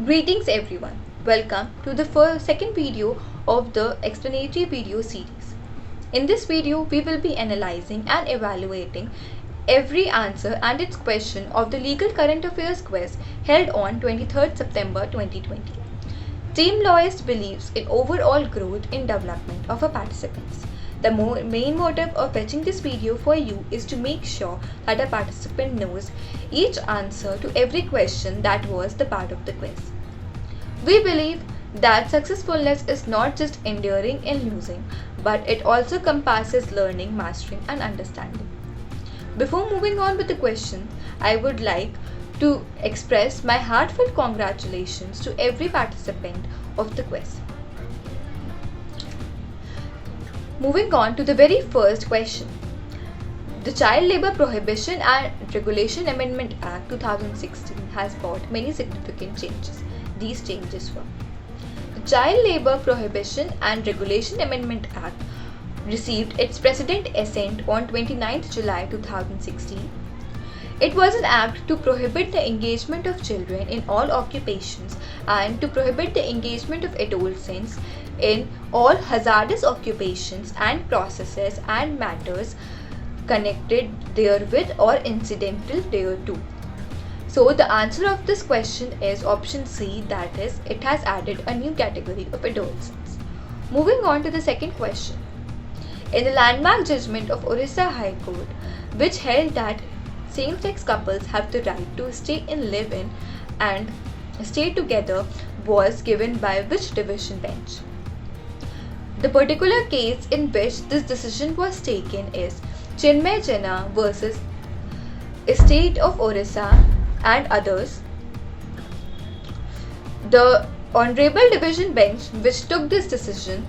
Greetings everyone. Welcome to the second video of the explanatory video series. In this video, we will be analyzing and evaluating every answer and its question of the Legal Current Affairs quiz held on 23rd September 2020. Team Loist believes in overall growth in development of our participants. The main motive of fetching this video for you is to make sure that a participant knows each answer to every question that was the part of the quiz. We believe that successfulness is not just enduring in losing, but it also compasses learning, mastering, and understanding. Before moving on with the question, I would like to express my heartfelt congratulations to every participant of the quiz. Moving on to the very first question. The Child Labour Prohibition and Regulation Amendment Act 2016 has brought many significant changes. These changes were: the Child Labour Prohibition and Regulation Amendment Act received its President assent on 29th July 2016. It was an act to prohibit the engagement of children in all occupations and to prohibit the engagement of adolescents in all hazardous occupations and processes and matters connected therewith or incidental thereto. So the answer of this question is option C, that is, it has added a new category of adolescents. Moving on to the second question. In the landmark judgment of Orissa High Court, which held that same-sex couples have the right to stay in live-in and stay together, was given by which division bench? The particular case in which this decision was taken is Chinmay Jena versus State of Orissa and others. The Honorable Division Bench which took this decision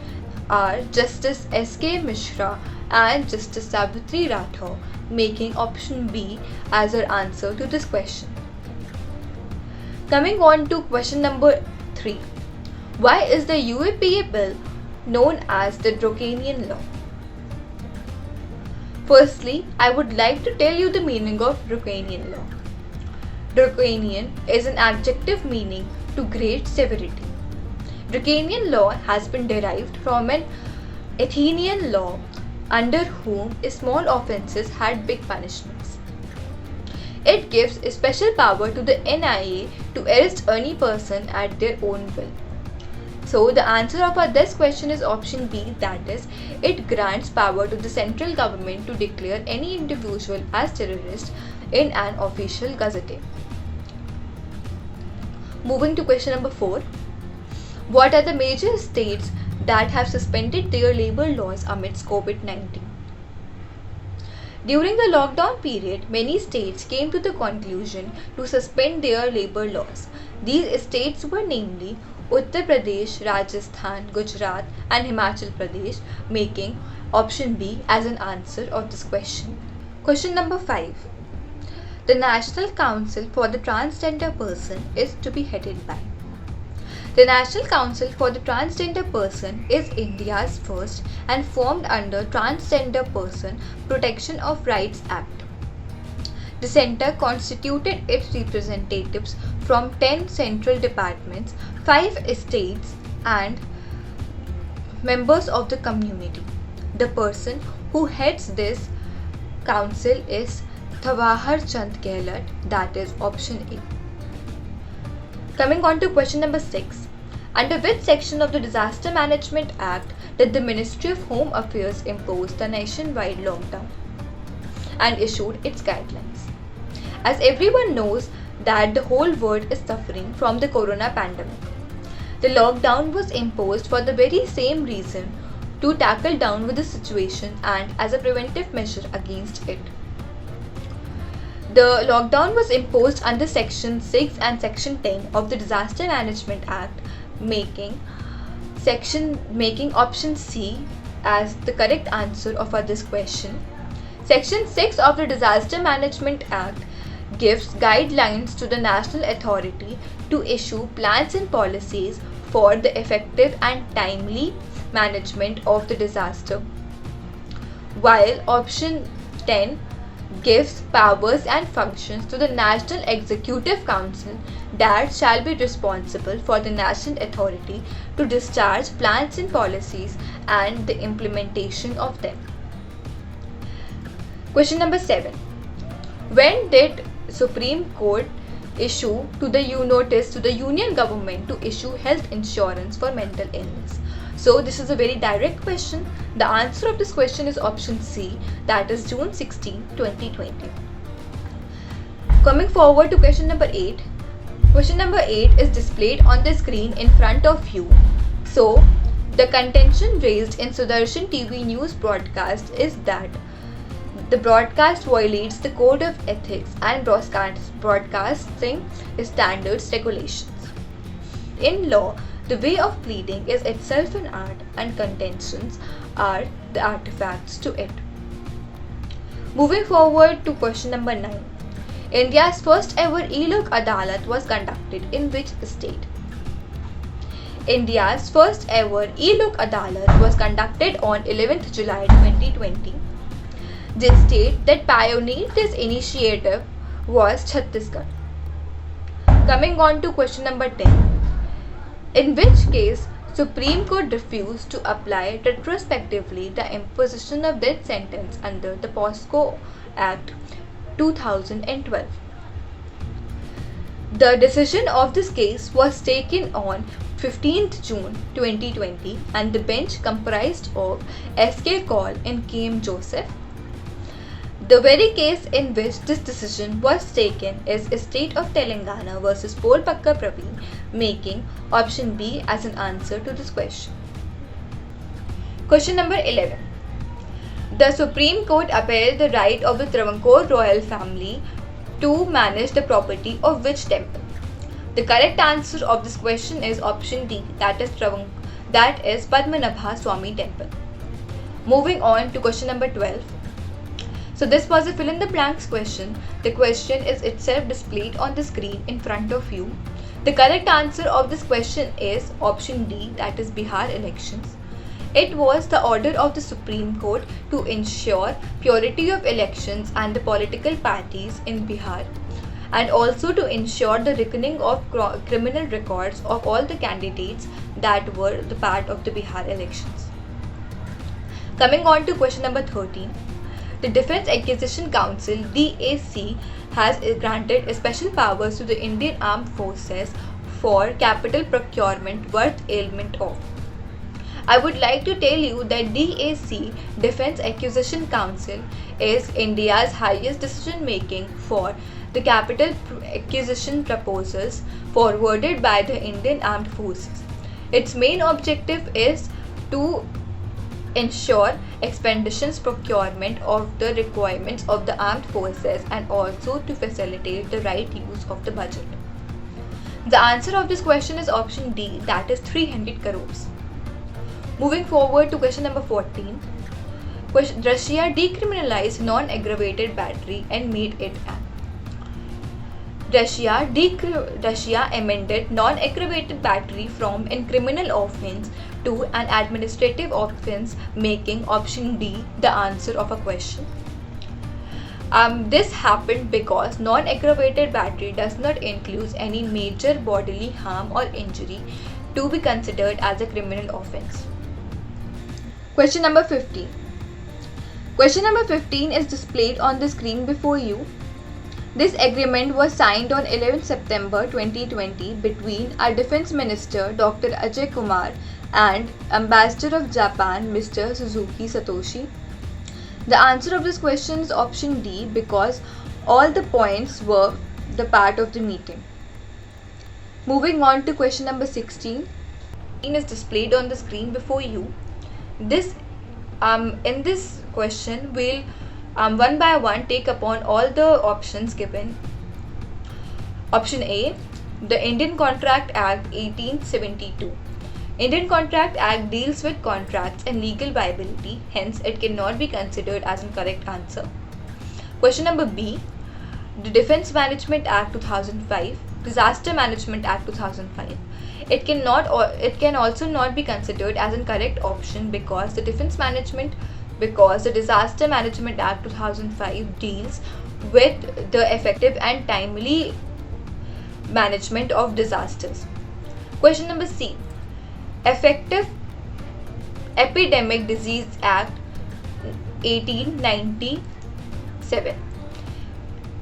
are Justice S.K. Mishra and Justice Savitri Rathore, making option B as our answer to this question. Coming on to question number 3. Why is the UAPA bill known as the Draconian Law? Firstly, I would like to tell you the meaning of Draconian law. Draconian is an adjective meaning to great severity. Draconian law has been derived from an Athenian law under whom small offences had big punishments. It gives a special power to the NIA to arrest any person at their own will. So the answer of this question is option B, that is, it grants power to the central government to declare any individual as terrorist in an official gazette. Moving to question number 4. What are the major states that have suspended their labour laws amidst COVID-19? During the lockdown period, many states came to the conclusion to suspend their labour laws. These states were namely Uttar Pradesh, Rajasthan, Gujarat and Himachal Pradesh, making option B as an answer of this question. Question number 5. The National Council for the Transgender Person is to be headed by. The National Council for the Transgender Person is India's first and formed under Transgender Person Protection of Rights Act. The centre constituted its representatives from 10 central departments, 5 states and members of the community. The person who heads this council is Thawahar Chand Gehlot, that is option A. Coming on to question number 6. Under which section of the Disaster Management Act did the Ministry of Home Affairs impose the nationwide lockdown and issued its guidelines? As everyone knows that the whole world is suffering from the corona pandemic. The lockdown was imposed for the very same reason, to tackle down with the situation and as a preventive measure against it. The lockdown was imposed under Section 6 and Section 10 of the Disaster Management Act, making option C as the correct answer of this question. Section 6 of the Disaster Management Act gives guidelines to the national authority to issue plans and policies for the effective and timely management of the disaster, while option 10 gives powers and functions to the National Executive Council that shall be responsible for the national authority to discharge plans and policies and the implementation of them. Question number 7. When did Supreme Court issue to the notice to the Union government to issue health insurance for mental illness? So this is a very direct question. The answer of this question is option C, that is June 16, 2020. Coming forward to question number 8. Question number 8 is displayed on the screen in front of you. So the contention raised in Sudarshan TV news broadcast is that the broadcast violates the Code of Ethics and Broadcasting Standards regulations. In law, the way of pleading is itself an art, and contentions are the artifacts to it. Moving forward to question number 9. India's first ever E-Lok Adalat was conducted in which state? India's first ever E-Lok Adalat was conducted on 11th July 2020. The state that pioneered this initiative was Chhattisgarh. Coming on to question number 10. In which case, Supreme Court refused to apply retrospectively the imposition of death sentence under the POSCO Act 2012. The decision of this case was taken on 15th June 2020 and the bench comprised of S.K. Kaul and K.M. Joseph. The very case in which this decision was taken is State of Telangana versus Polpakka Praveen, making option B as an answer to this question. Question number 11. The Supreme Court upheld the right of the Travancore royal family to manage the property of which temple? The correct answer of this question is option D, that is Padmanabha Swami Temple. Moving on to question number 12. So this was a fill in the blanks question. The question is itself displayed on the screen in front of you. The correct answer of this question is option D, that is Bihar elections. It was the order of the Supreme Court to ensure purity of elections and the political parties in Bihar, and also to ensure the reckoning of criminal records of all the candidates that were the part of the Bihar elections. Coming on to question number 13. The Defence Acquisition Council DAC has granted special powers to the Indian Armed Forces for capital procurement worth ailment of. I would like to tell you that DAC, Defence Acquisition Council, is India's highest decision making for the capital acquisition proposals forwarded by the Indian Armed Forces. Its main objective is to ensure expeditious procurement of the requirements of the armed forces and also to facilitate the right use of the budget. The answer of this question is option D, that is 300 crores. Moving forward to question number 14. Russia decriminalized non-aggravated battery and made it an. Russia amended non-aggravated battery from a criminal offence to an administrative offence, making option D the answer of a question. This happened because non-aggravated battery does not include any major bodily harm or injury to be considered as a criminal offence. Question number 15. Question number 15 is displayed on the screen before you. This agreement was signed on 11 September 2020 between our Defence Minister Dr. Ajay Kumar and Ambassador of Japan Mr. Suzuki Satoshi. The answer of this question is option D, because all the points were the part of the meeting. Moving on to question number 16. It is displayed on the screen before you. In this question we'll one by one take upon all the options given. Option A, the Indian Contract Act 1872. Indian Contract Act deals with contracts and legal viability, hence it cannot be considered as a correct answer. Question number B, the Defence Management Act 2005, Disaster Management Act 2005. It can also not be considered as a correct option because the Defence Management because the Disaster Management Act 2005 deals with the effective and timely management of disasters. Question number C. Effective Epidemic Disease Act 1897.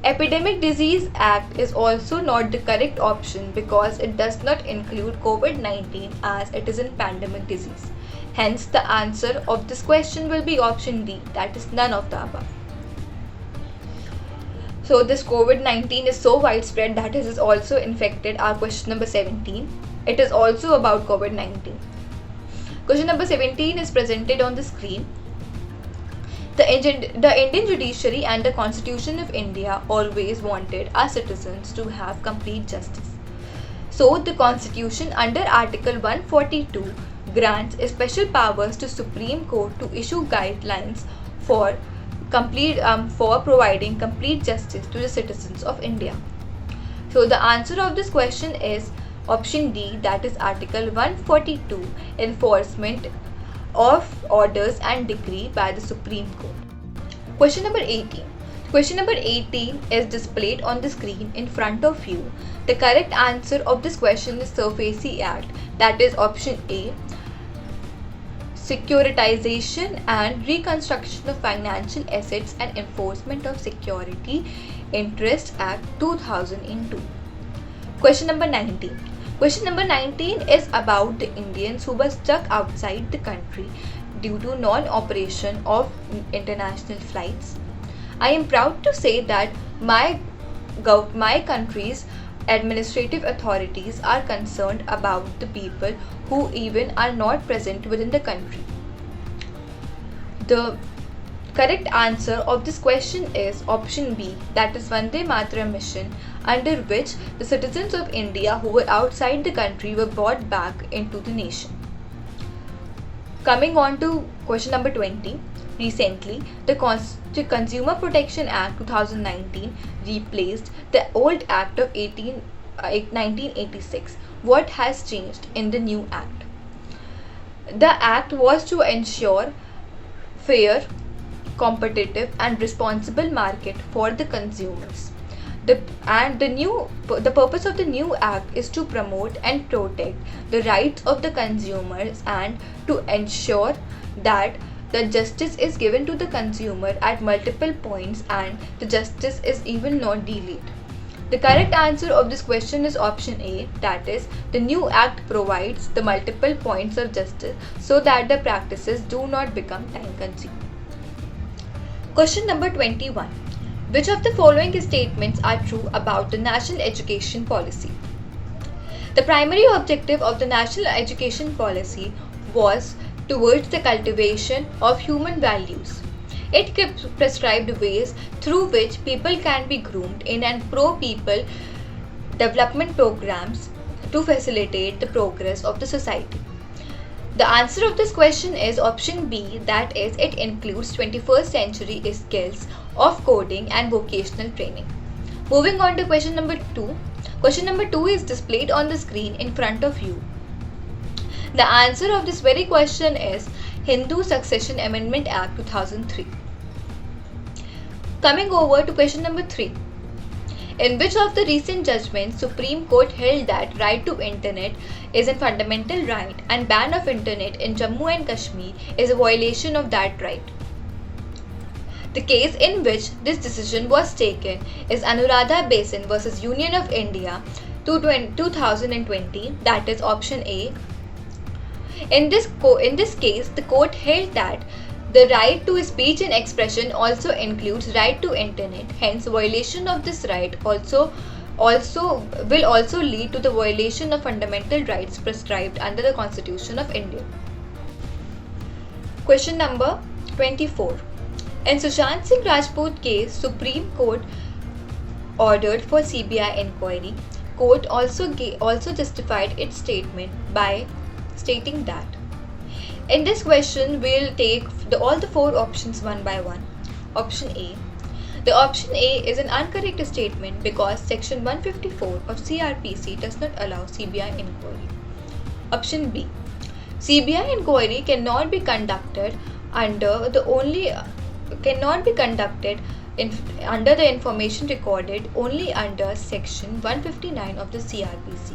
Epidemic Disease Act is also not the correct option because it does not include COVID-19 as it is a pandemic disease. Hence, the answer of this question will be option D, that is none of the above. So this COVID-19 is so widespread that it has also infected our question number 17. It is also about COVID-19. Question number 17 is presented on the screen. The Indian judiciary and the Constitution of India always wanted our citizens to have complete justice. So the Constitution under Article 142 grants special powers to Supreme Court to issue guidelines for providing complete justice to the citizens of India. So the answer of this question is option D, that is Article 142, enforcement of orders and decree by the Supreme Court. Question number 18. Question number 18 is displayed on the screen in front of you. The correct answer of this question is SARFAESI Act, that is option A, Securitization and Reconstruction of Financial Assets and Enforcement of Security Interest Act 2002. Question number 19. Question number 19 is about the Indians who were stuck outside the country due to non-operation of international flights. I am proud to say that my country's administrative authorities are concerned about the people who even are not present within the country. The correct answer of this question is option B, that is Vande Mataram mission, under which the citizens of India who were outside the country were brought back into the nation. Coming on to question number 20. Recently, the Consumer Protection Act 2019 replaced the old Act of 1986. What has changed in the new Act? The Act was to ensure fair, competitive and responsible market for the consumers. The purpose of the new Act is to promote and protect the rights of the consumers and to ensure that the justice is given to the consumer at multiple points and the justice is even not delayed. The correct answer of this question is option A, that is the new Act provides the multiple points of justice so that the practices do not become time consuming. Question number 21. Which of the following statements are true about the National Education Policy? The primary objective of the National Education Policy was towards the cultivation of human values. It prescribed ways through which people can be groomed in and pro-people development programs to facilitate the progress of the society. The answer of this question is option B, that is it includes 21st century skills of coding and vocational training. Moving on to question number 2. Question number 2 is displayed on the screen in front of you. The answer of this very question is Hindu Succession Amendment Act 2003. Coming over to question number 3. In which of the recent judgments Supreme Court held that right to internet is a fundamental right and ban of internet in Jammu and Kashmir is a violation of that right? The case in which this decision was taken is Anuradha Basin versus Union of India 2020, that is option A. In this case, the court held that the right to speech and expression also includes right to internet. Hence, violation of this right will also lead to the violation of fundamental rights prescribed under the Constitution of India. Question number 24. In Sushant Singh Rajput case, Supreme Court ordered for CBI inquiry. Court also justified its statement by stating that. In this question, we'll take all the 4 options one by one. Option A. The option A is an incorrect statement because Section 154 of CRPC does not allow CBI inquiry. Option B. CBI inquiry cannot be conducted under the only cannot be conducted under the information recorded only under section 159 of the CRPC.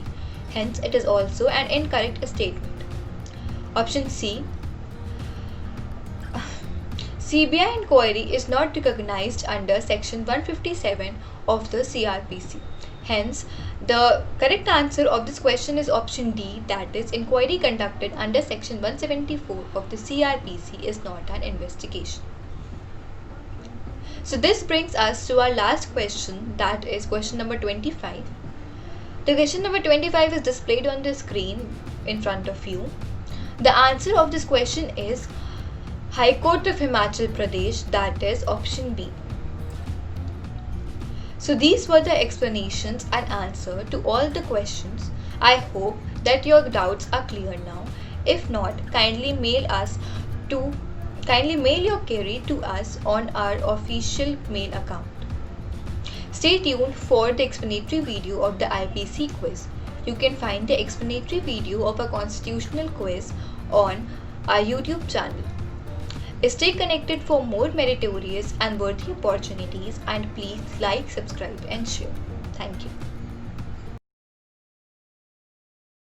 Hence, it is also an incorrect statement. Option C. CBI inquiry is not recognized under section 157 of the CRPC. Hence, the correct answer of this question is option D, that is, inquiry conducted under section 174 of the CRPC is not an investigation. So this brings us to our last question, that is question number 25. The question number 25 is displayed on the screen in front of you. The answer of this question is High Court of Himachal Pradesh, that is option B. So these were the explanations and answer to all the questions. I hope that your doubts are clear now. If not, kindly mail your query to us on our official mail account. Stay tuned for the explanatory video of the IPC quiz. You can find the explanatory video of a constitutional quiz on our YouTube channel. Stay connected for more meritorious and worthy opportunities, and please like, subscribe and share. Thank you.